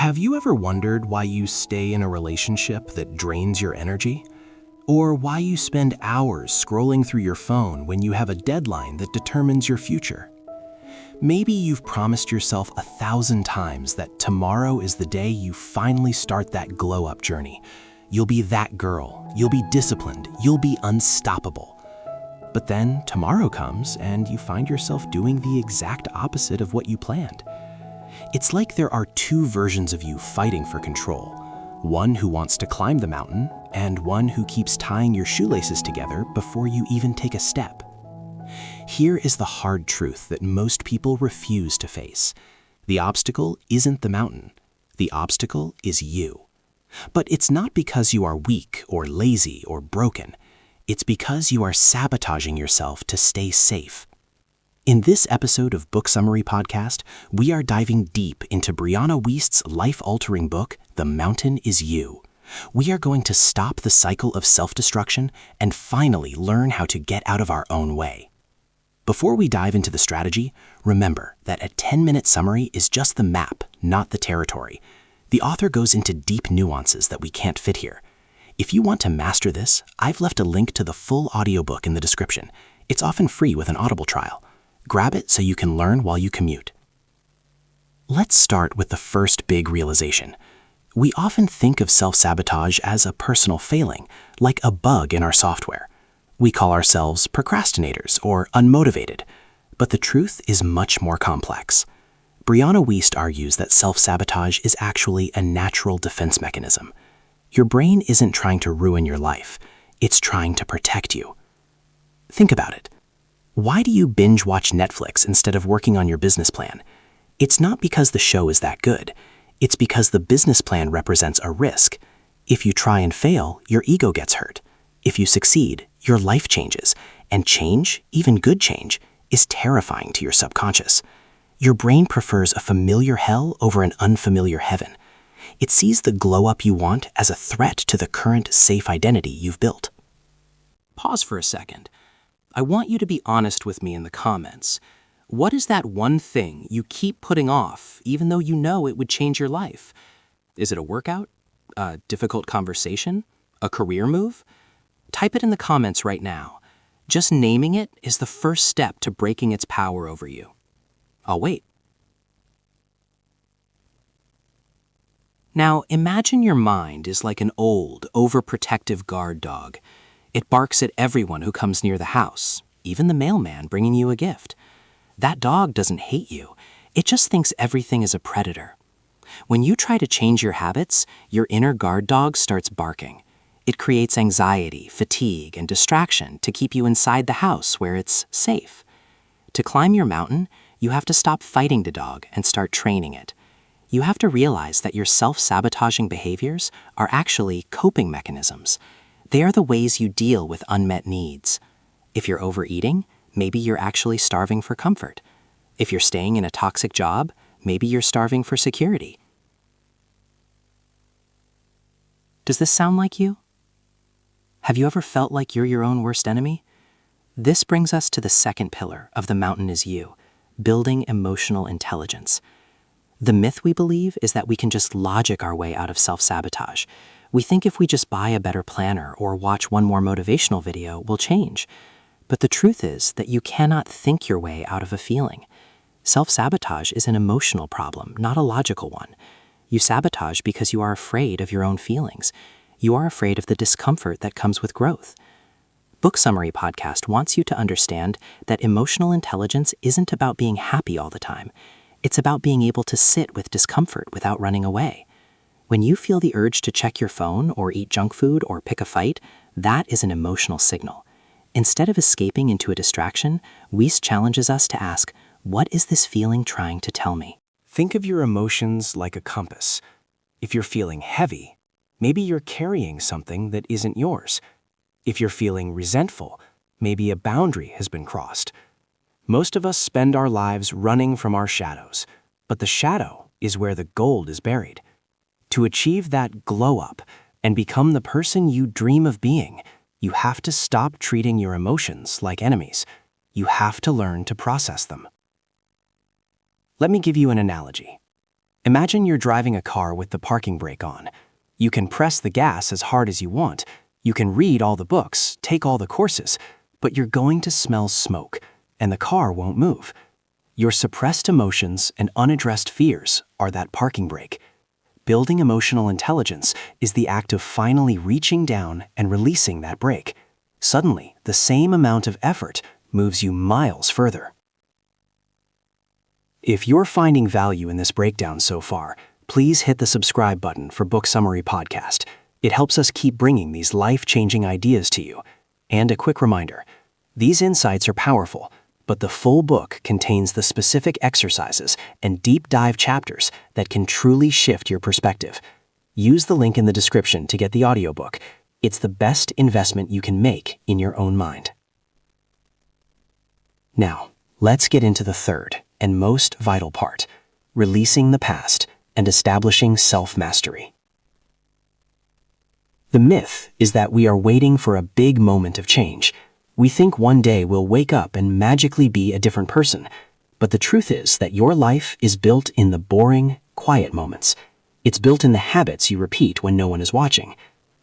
Have you ever wondered why you stay in a relationship that drains your energy? Or why you spend hours scrolling through your phone when you have a deadline that determines your future? Maybe you've promised yourself 1,000 times that tomorrow is the day you finally start that glow-up journey. You'll be that girl, you'll be disciplined, you'll be unstoppable. But then tomorrow comes and you find yourself doing the exact opposite of what you planned. It's like there are two versions of you fighting for control. One who wants to climb the mountain, and one who keeps tying your shoelaces together before you even take a step. Here is the hard truth that most people refuse to face. The obstacle isn't the mountain. The obstacle is you. But it's not because you are weak or lazy or broken. It's because you are sabotaging yourself to stay safe. In this episode of Book Summary Podcast, we are diving deep into Brianna Wiest's life-altering book, The Mountain is You. We are going to stop the cycle of self-destruction and finally learn how to get out of our own way. Before we dive into the strategy, remember that a 10-minute summary is just the map, not the territory. The author goes into deep nuances that we can't fit here. If you want to master this, I've left a link to the full audiobook in the description. It's often free with an Audible trial. Grab it so you can learn while you commute. Let's start with the first big realization. We often think of self-sabotage as a personal failing, like a bug in our software. We call ourselves procrastinators or unmotivated, but the truth is much more complex. Brianna Wiest argues that self-sabotage is actually a natural defense mechanism. Your brain isn't trying to ruin your life, it's trying to protect you. Think about it. Why do you binge watch Netflix instead of working on your business plan? It's not because the show is that good. It's because the business plan represents a risk. If you try and fail, your ego gets hurt. If you succeed, your life changes. And change, even good change, is terrifying to your subconscious. Your brain prefers a familiar hell over an unfamiliar heaven. It sees the glow-up you want as a threat to the current safe identity you've built. Pause for a second. I want you to be honest with me in the comments. What is that one thing you keep putting off, even though you know it would change your life? Is it a workout? A difficult conversation? A career move? Type it in the comments right now. Just naming it is the first step to breaking its power over you. I'll wait. Now, imagine your mind is like an old, overprotective guard dog. It barks at everyone who comes near the house, even the mailman bringing you a gift. That dog doesn't hate you. It just thinks everything is a predator. When you try to change your habits, your inner guard dog starts barking. It creates anxiety, fatigue, and distraction to keep you inside the house where it's safe. To climb your mountain, you have to stop fighting the dog and start training it. You have to realize that your self-sabotaging behaviors are actually coping mechanisms. They are the ways you deal with unmet needs. If you're overeating, maybe you're actually starving for comfort. If you're staying in a toxic job, maybe you're starving for security. Does this sound like you? Have you ever felt like you're your own worst enemy? This brings us to the second pillar of The Mountain is You, building emotional intelligence. The myth we believe is that we can just logic our way out of self-sabotage. We think if we just buy a better planner or watch one more motivational video, we'll change. But the truth is that you cannot think your way out of a feeling. Self-sabotage is an emotional problem, not a logical one. You sabotage because you are afraid of your own feelings. You are afraid of the discomfort that comes with growth. Book Summary Podcast wants you to understand that emotional intelligence isn't about being happy all the time. It's about being able to sit with discomfort without running away. When you feel the urge to check your phone or eat junk food or pick a fight, that is an emotional signal. Instead of escaping into a distraction, Wiest challenges us to ask, what is this feeling trying to tell me? Think of your emotions like a compass. If you're feeling heavy, maybe you're carrying something that isn't yours. If you're feeling resentful, maybe a boundary has been crossed. Most of us spend our lives running from our shadows, but the shadow is where the gold is buried. To achieve that glow up and become the person you dream of being, you have to stop treating your emotions like enemies. You have to learn to process them. Let me give you an analogy. Imagine you're driving a car with the parking brake on. You can press the gas as hard as you want. You can read all the books, take all the courses, but you're going to smell smoke, and the car won't move. Your suppressed emotions and unaddressed fears are that parking brake. Building emotional intelligence is the act of finally reaching down and releasing that brake. Suddenly, the same amount of effort moves you miles further. If you're finding value in this breakdown so far, please hit the subscribe button for Book Summary Podcast. It helps us keep bringing these life-changing ideas to you. And a quick reminder, these insights are powerful, but the full book contains the specific exercises and deep dive chapters that can truly shift your perspective. Use the link in the description to get the audiobook. It's the best investment you can make in your own mind. Now, let's get into the third and most vital part, releasing the past and establishing self-mastery. The myth is that we are waiting for a big moment of change. We think one day we'll wake up and magically be a different person. But the truth is that your life is built in the boring, quiet moments. It's built in the habits you repeat when no one is watching.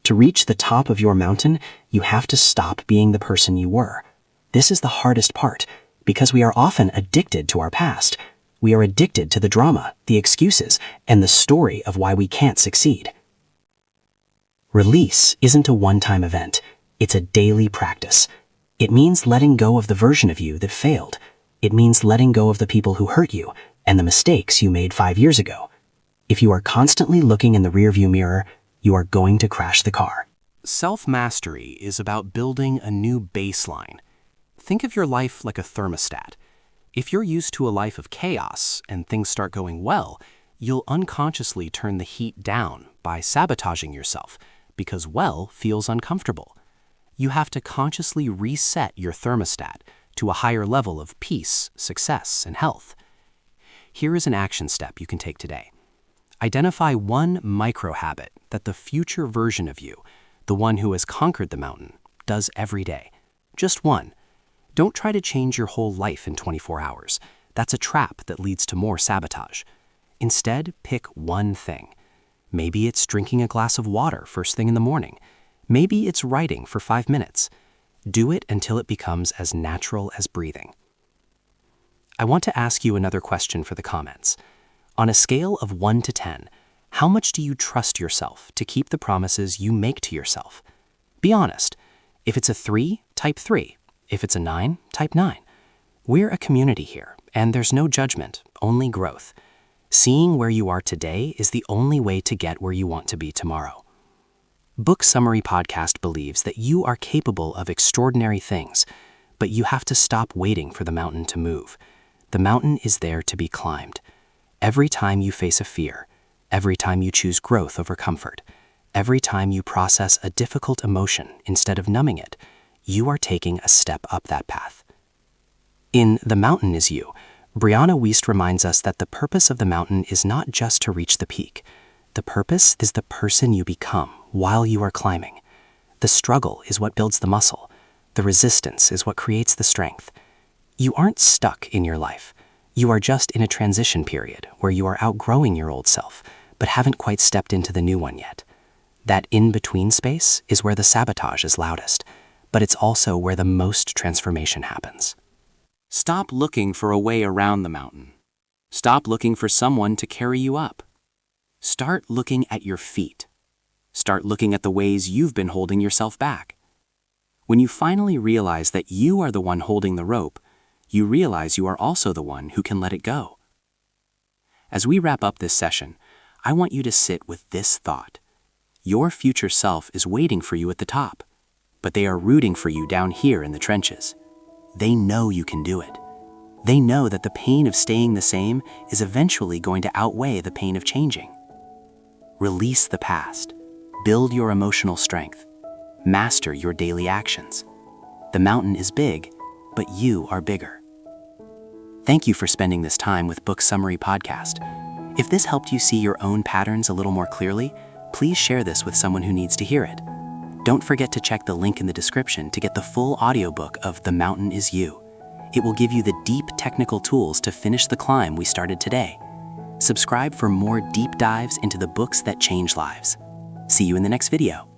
To reach the top of your mountain, you have to stop being the person you were. This is the hardest part, because we are often addicted to our past. We are addicted to the drama, the excuses, and the story of why we can't succeed. Release isn't a one-time event. It's a daily practice. It means letting go of the version of you that failed. It means letting go of the people who hurt you and the mistakes you made 5 years ago. If you are constantly looking in the rearview mirror, you are going to crash the car. Self-mastery is about building a new baseline. Think of your life like a thermostat. If you're used to a life of chaos and things start going well, you'll unconsciously turn the heat down by sabotaging yourself because well feels uncomfortable. You have to consciously reset your thermostat to a higher level of peace, success, and health. Here is an action step you can take today. Identify one micro habit that the future version of you, the one who has conquered the mountain, does every day. Just one. Don't try to change your whole life in 24 hours. That's a trap that leads to more sabotage. Instead, pick one thing. Maybe it's drinking a glass of water first thing in the morning. Maybe it's writing for 5 minutes. Do it until it becomes as natural as breathing. I want to ask you another question for the comments. On a scale of 1 to 10, how much do you trust yourself to keep the promises you make to yourself? Be honest. If it's a 3, type 3. If it's a 9, type 9. We're a community here, and there's no judgment, only growth. Seeing where you are today is the only way to get where you want to be tomorrow. Book Summary Podcast believes that you are capable of extraordinary things, but you have to stop waiting for the mountain to move. The mountain is there to be climbed. Every time you face a fear, every time you choose growth over comfort, every time you process a difficult emotion instead of numbing it, you are taking a step up that path. In The Mountain Is You, Brianna Wiest reminds us that the purpose of the mountain is not just to reach the peak. The purpose is the person you become while you are climbing. The struggle is what builds the muscle. The resistance is what creates the strength. You aren't stuck in your life. You are just in a transition period where you are outgrowing your old self, but haven't quite stepped into the new one yet. That in-between space is where the sabotage is loudest, but it's also where the most transformation happens. Stop looking for a way around the mountain. Stop looking for someone to carry you up. Start looking at your feet. Start looking at the ways you've been holding yourself back. When you finally realize that you are the one holding the rope, you realize you are also the one who can let it go. As we wrap up this session, I want you to sit with this thought. Your future self is waiting for you at the top, but they are rooting for you down here in the trenches. They know you can do it. They know that the pain of staying the same is eventually going to outweigh the pain of changing. Release the past. Build your emotional strength. Master your daily actions. The mountain is big, but you are bigger. Thank you for spending this time with Book Summary Podcast. If this helped you see your own patterns a little more clearly, please share this with someone who needs to hear it. Don't forget to check the link in the description to get the full audiobook of The Mountain Is You. It will give you the deep technical tools to finish the climb we started today. Subscribe for more deep dives into the books that change lives. See you in the next video.